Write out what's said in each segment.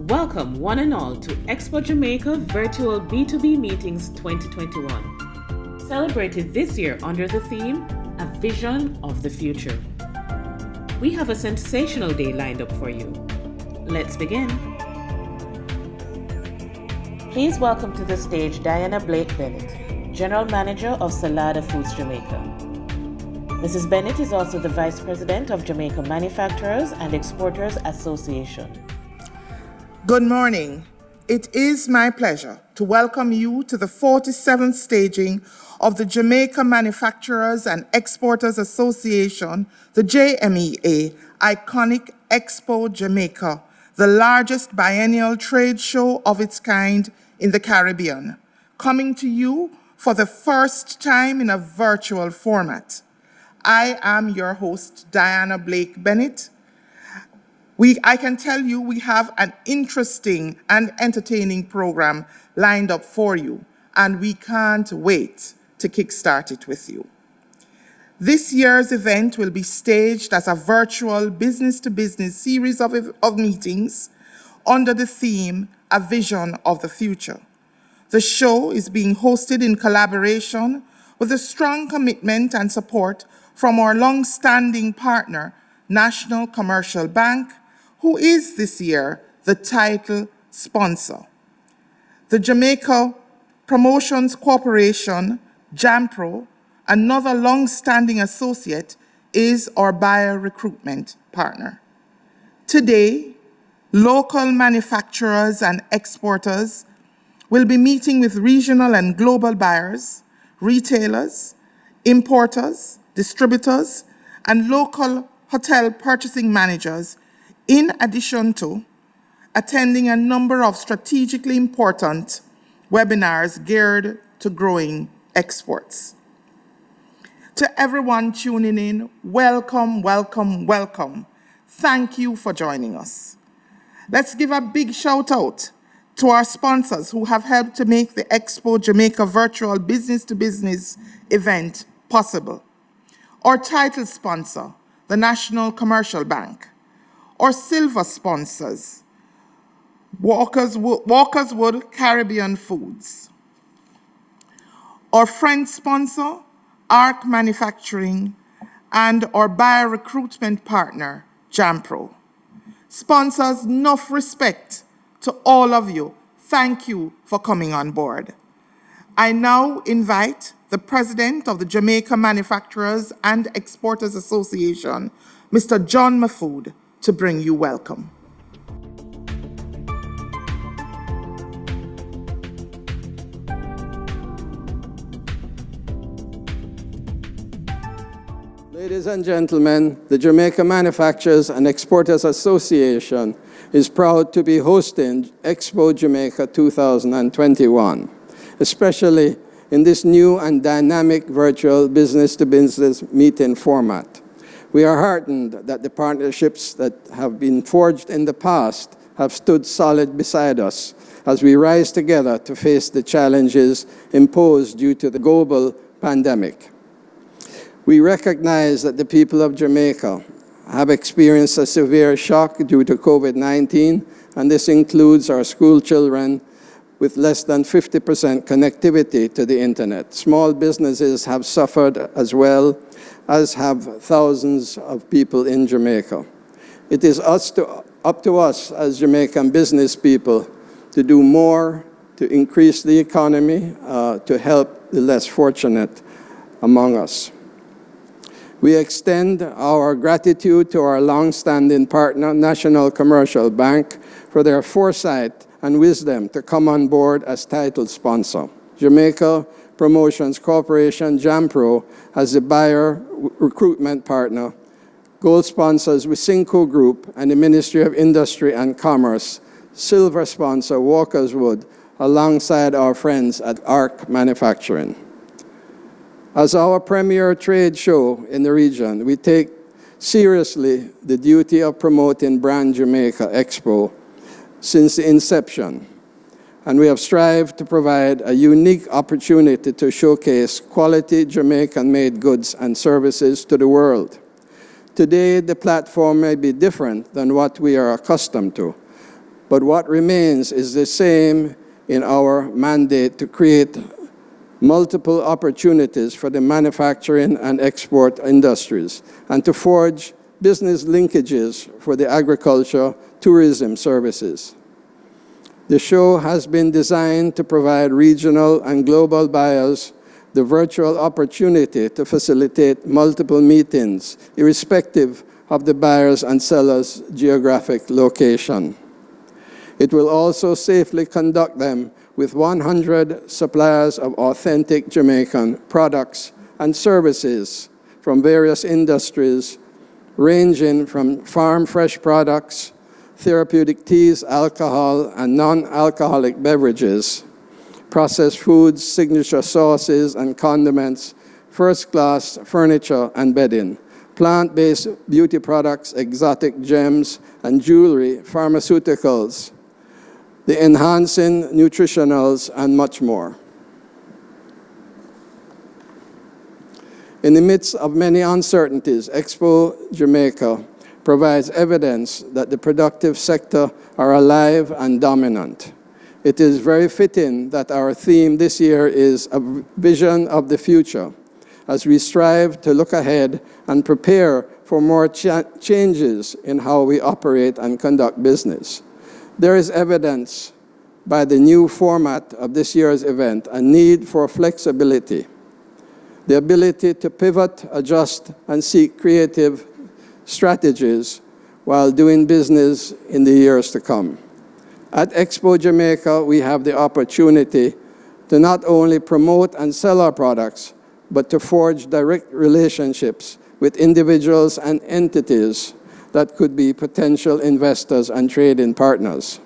Welcome one and all to Expo Jamaica Virtual B2B Meetings 2021. Celebrated this year under the theme, A Vision of the Future. We have a sensational day lined up for you. Let's begin. Please welcome to the stage Dianna Blake-Bennett, General Manager of Salada Foods Jamaica. Mrs. Bennett is also the Vice President of Jamaica Manufacturers and Exporters Association. Good morning. It is my pleasure to welcome you to the 47th staging of the Jamaica Manufacturers and Exporters Association, the JMEA, iconic Expo Jamaica, the largest biennial trade show of its kind in the Caribbean, coming to you for the first time in a virtual format. I am your host, Dianna Blake-Bennett. I can tell you we have an interesting and entertaining program lined up for you, and we can't wait to kickstart it with you. This year's event will be staged as a virtual business-to-business series of meetings under the theme, A Vision of the Future. The show is being hosted in collaboration with a strong commitment and support from our long-standing partner, National Commercial Bank, who is this year the title sponsor. The Jamaica Promotions Corporation, JAMPRO, another long-standing associate, is our buyer recruitment partner. Today, local manufacturers and exporters will be meeting with regional and global buyers, retailers, importers, distributors, and local hotel purchasing managers, in addition to attending a number of strategically important webinars geared to growing exports. To everyone tuning in, welcome, welcome, welcome. Thank you for joining us. Let's give a big shout out to our sponsors who have helped to make the Expo Jamaica virtual business-to-business event possible. Our title sponsor, the National Commercial Bank. Our silver sponsors, Walker's Wood Caribbean Foods. Our friend sponsor, ARC Manufacturing, and our buyer recruitment partner, JAMPRO. Sponsors, enough respect to all of you. Thank you for coming on board. I now invite the President of the Jamaica Manufacturers and Exporters Association, Mr. John Mahfood, to bring you welcome. Ladies and gentlemen, the Jamaica Manufacturers and Exporters Association is proud to be hosting Expo Jamaica 2021, especially in this new and dynamic virtual business-to-business meeting format. We are heartened that the partnerships that have been forged in the past have stood solid beside us as we rise together to face the challenges imposed due to the global pandemic. We recognize that the people of Jamaica have experienced a severe shock due to COVID-19, and this includes our school children with less than 50% connectivity to the internet. Small businesses have suffered as well, as have thousands of people in Jamaica. It is up to us as Jamaican business people to do more to increase the economy, to help the less fortunate among us. We extend our gratitude to our long-standing partner, National Commercial Bank, for their foresight and wisdom to come on board as title sponsor. Jamaica Promotions Corporation, JAMPRO, as the buyer recruitment partner. Gold sponsors Wisinco Group and the Ministry of Industry and Commerce. Silver sponsor Walker's Wood, alongside our friends at ARC Manufacturing. As our premier trade show in the region, we take seriously the duty of promoting Brand Jamaica Expo since the inception, and we have strived to provide a unique opportunity to showcase quality Jamaican-made goods and services to the world. Today, the platform may be different than what we are accustomed to, But what remains is the same in our mandate to create multiple opportunities for the manufacturing and export industries and to forge business linkages for the agriculture, tourism services. The show has been designed to provide regional and global buyers the virtual opportunity to facilitate multiple meetings, irrespective of the buyers' and sellers' geographic location. It will also safely conduct them with 100 suppliers of authentic Jamaican products and services from various industries, ranging from farm fresh products, therapeutic teas, alcohol and non-alcoholic beverages, processed foods, signature sauces and condiments, first-class furniture and bedding, plant-based beauty products, exotic gems and jewelry, pharmaceuticals, the enhancing nutritionals, and much more. In the midst of many uncertainties, Expo Jamaica provides evidence that the productive sector are alive and dominant. It is very fitting that our theme this year is a vision of the future, as we strive to look ahead and prepare for more changes in how we operate and conduct business. There is evidence by the new format of this year's event a need for flexibility, the ability to pivot, adjust, and seek creative strategies while doing business in the years to come. At Expo Jamaica, we have the opportunity to not only promote and sell our products, but to forge direct relationships with individuals and entities that could be potential investors and trading partners.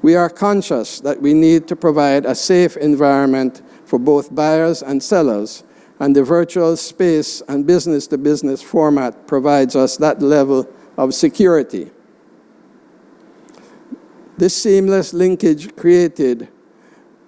We are conscious that we need to provide a safe environment for both buyers and sellers, and the virtual space and business-to-business format provides us that level of security. This seamless linkage created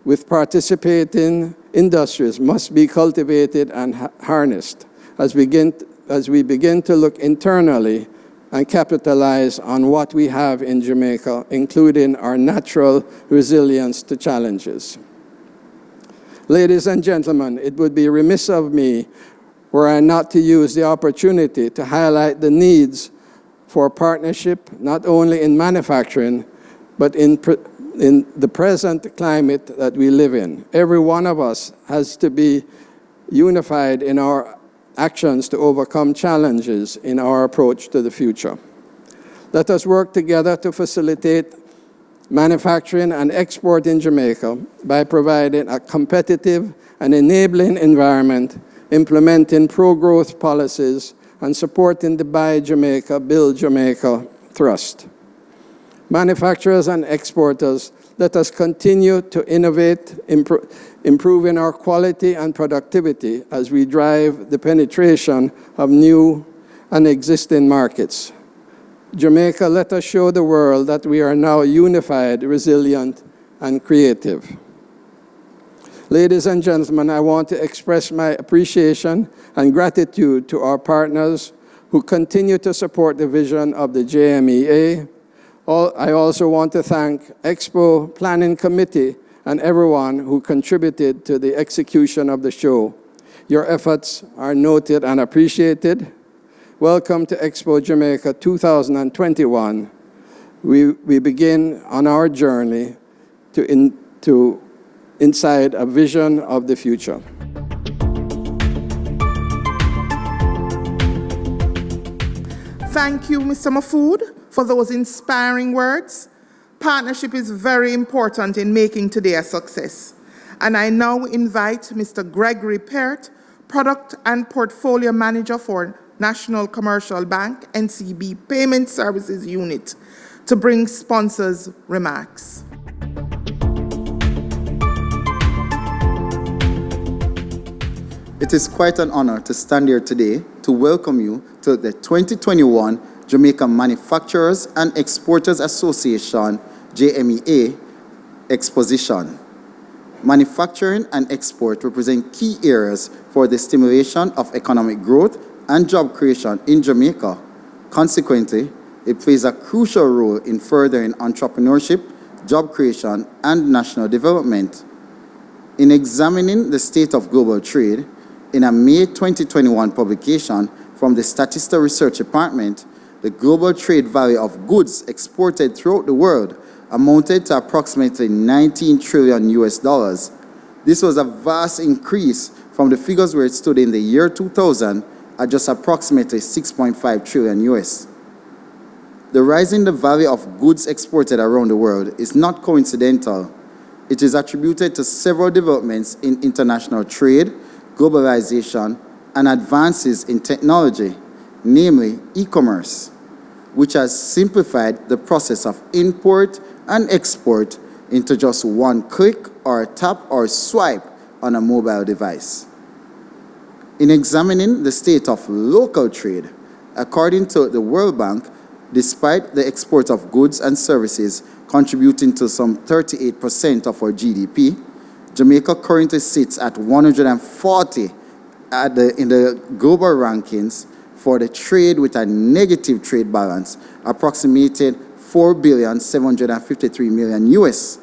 with participating industries must be cultivated and harnessed as we begin to look internally and capitalize on what we have in Jamaica, including our natural resilience to challenges. Ladies and gentlemen, it would be remiss of me were I not to use the opportunity to highlight the needs for partnership, not only in manufacturing, but in the present climate that we live in. Every one of us has to be unified in our actions to overcome challenges in our approach to the future. Let us work together to facilitate manufacturing and export in Jamaica by providing a competitive and enabling environment, implementing pro-growth policies, and supporting the Buy Jamaica, Build Jamaica thrust. Manufacturers and exporters, let us continue to innovate, improving our quality and productivity as we drive the penetration of new and existing markets. Jamaica, let us show the world that we are now unified, resilient, and creative. Ladies and gentlemen, I want to express my appreciation and gratitude to our partners who continue to support the vision of the JMEA. I also want to thank Expo Planning Committee and everyone who contributed to the execution of the show. Your efforts are noted and appreciated. Welcome to Expo Jamaica 2021. We begin on our journey to inside a vision of the future. Thank you, Mr. Mahfood, for those inspiring words. Partnership is very important in making today a success. And I now invite Mr. Gregory Peart, Product and Portfolio Manager for National Commercial Bank, NCB Payment Services Unit, to bring sponsors' remarks. It is quite an honor to stand here today to welcome you to the 2021 Jamaica Manufacturers and Exporters Association, JMEA, Exposition. Manufacturing and export represent key areas for the stimulation of economic growth and job creation in Jamaica. Consequently, it plays a crucial role in furthering entrepreneurship, job creation, and national development. In examining the state of global trade, in a May 2021 publication from the Statista Research Department, the global trade value of goods exported throughout the world amounted to approximately 19 trillion US dollars. This was a vast increase from the figures where it stood in the year 2000 at just approximately 6.5 trillion US. The rise in the value of goods exported around the world is not coincidental. It is attributed to several developments in international trade, globalization, and advances in technology, namely e-commerce, which has simplified the process of import and export into just one click or a tap or swipe on a mobile device. In examining the state of local trade, according to the World Bank, despite the export of goods and services contributing to some 38% of our GDP, Jamaica currently sits at 140 in the global rankings for the trade with a negative trade balance, approximated 4,753 million US.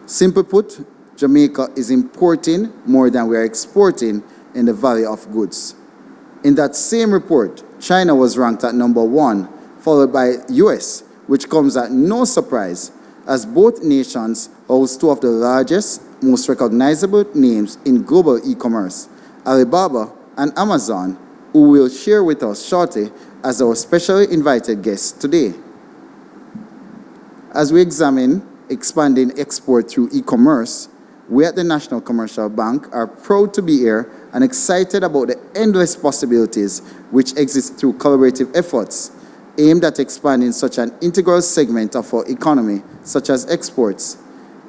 Simply put, Jamaica is importing more than we are exporting in the value of goods. In that same report, China was ranked at number 1, followed by US, which comes at no surprise, as both nations host two of the largest, most recognizable names in global e-commerce, Alibaba and Amazon, who will share with us shortly as our specially invited guest today. As we examine expanding export through e-commerce, we at the National Commercial Bank are proud to be here and excited about the endless possibilities which exist through collaborative efforts aimed at expanding such an integral segment of our economy, such as exports.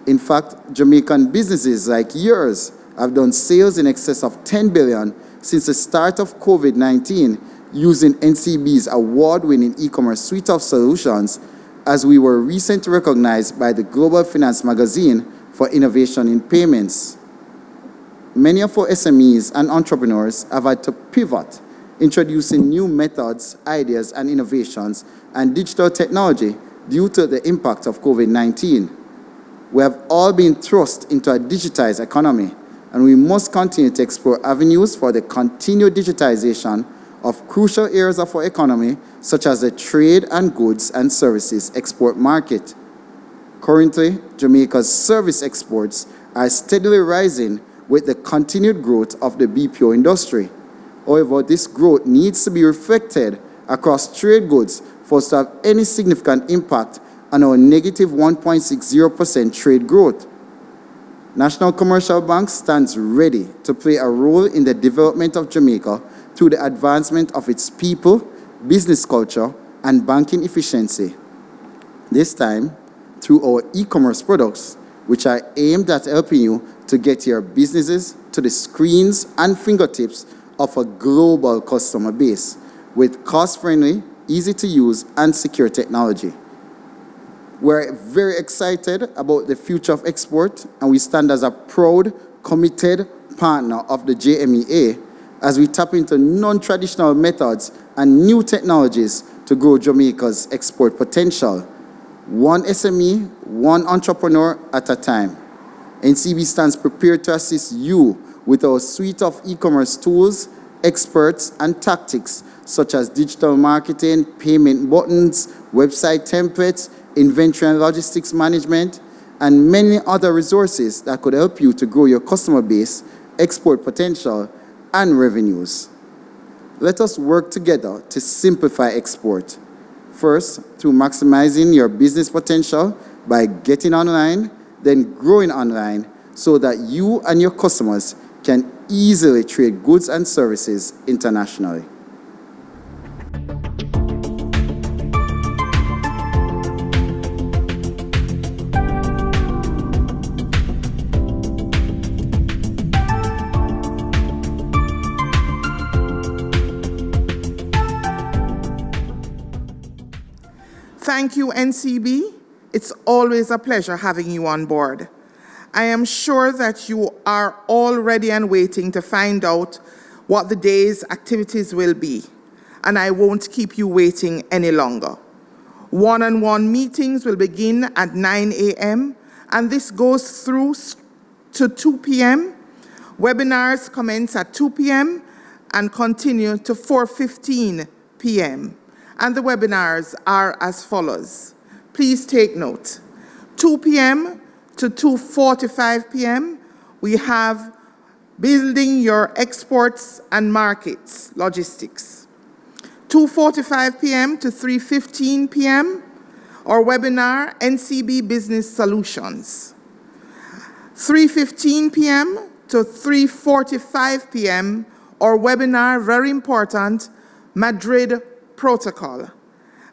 In fact, Jamaican businesses like yours have done sales in excess of 10 billion since the start of COVID-19 using NCB's award-winning e-commerce suite of solutions, as we were recently recognized by the Global Finance magazine for innovation in payments. Many of our SMEs and entrepreneurs have had to pivot, introducing new methods, ideas, and innovations and digital technology due to the impact of COVID-19. We have all been thrust into a digitized economy, and we must continue to explore avenues for the continued digitization of crucial areas of our economy, such as the trade and goods and services export market. Currently, Jamaica's service exports are steadily rising with the continued growth of the BPO industry. However, this growth needs to be reflected across trade goods for us to have any significant impact on our negative 1.60% trade growth. National Commercial Bank stands ready to play a role in the development of Jamaica through the advancement of its people, business culture, and banking efficiency. This time, through our e-commerce products, which are aimed at helping you to get your businesses to the screens and fingertips of a global customer base with cost-friendly, easy-to-use, and secure technology. We're very excited about the future of export, and we stand as a proud, committed partner of the JMEA as we tap into non-traditional methods and new technologies to grow Jamaica's export potential. One SME, one entrepreneur at a time. NCB stands prepared to assist you with our suite of e-commerce tools, experts, and tactics such as digital marketing, payment buttons, website templates, inventory and logistics management, and many other resources that could help you to grow your customer base, export potential, and revenues. Let us work together to simplify export. First, through maximizing your business potential by getting online, then growing online so that you and your customers can easily trade goods and services internationally. Thank you, NCB. It's always a pleasure having you on board. I am sure that you are all ready and waiting to find out what the day's activities will be, and I won't keep you waiting any longer. One-on-one meetings will begin at 9 a.m. and this goes through to 2 p.m. Webinars commence at 2 p.m. and continue to 4:15 p.m. And the webinars are as follows. Please take note. 2 p.m. to 2:45 p.m. we have Building Your Exports and Markets Logistics. 2:45 p.m. to 3:15 p.m. our webinar NCB Business Solutions. 3:15 p.m. to 3:45 p.m. our webinar, very important, Madrid Protocol.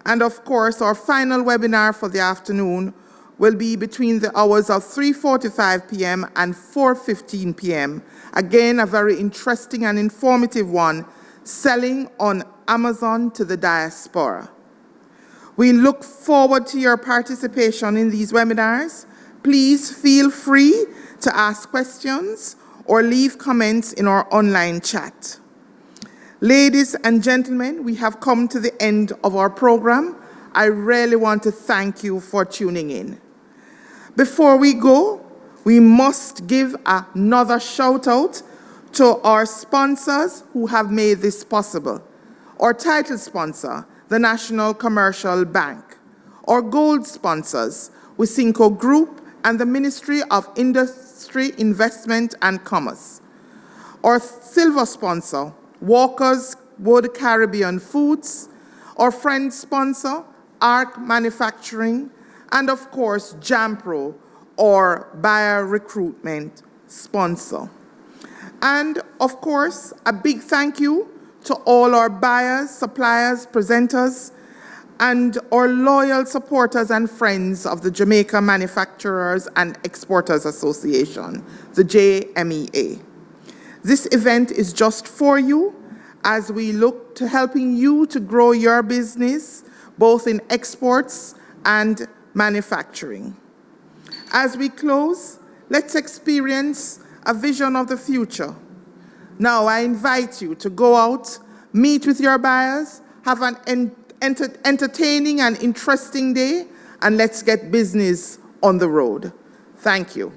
And of course, our final webinar for the afternoon will be between the hours of 3:45 p.m. and 4:15 p.m. Again, a very interesting and informative one, selling on Amazon to the diaspora. We look forward to your participation in these webinars. Please feel free to ask questions or leave comments in our online chat. Ladies and gentlemen, we have come to the end of our program. I really want to thank you for tuning in. Before we go, we must give another shout out to our sponsors who have made this possible. Our title sponsor, the National Commercial Bank. Our gold sponsors, Wisynco Group and the Ministry of Industry, Investment and Commerce. Our silver sponsor, Walker's Wood Caribbean Foods. Our friend sponsor, ARC Manufacturing. And of course, Jampro, or buyer recruitment sponsor. And of course, a big thank you to all our buyers, suppliers, presenters, and our loyal supporters and friends of the Jamaica Manufacturers and Exporters Association, the JMEA. This event is just for you as we look to helping you to grow your business, both in exports and manufacturing. As we close, let's experience a vision of the future. Now, I invite you to go out, meet with your buyers, have an entertaining and interesting day, and let's get business on the road. Thank you.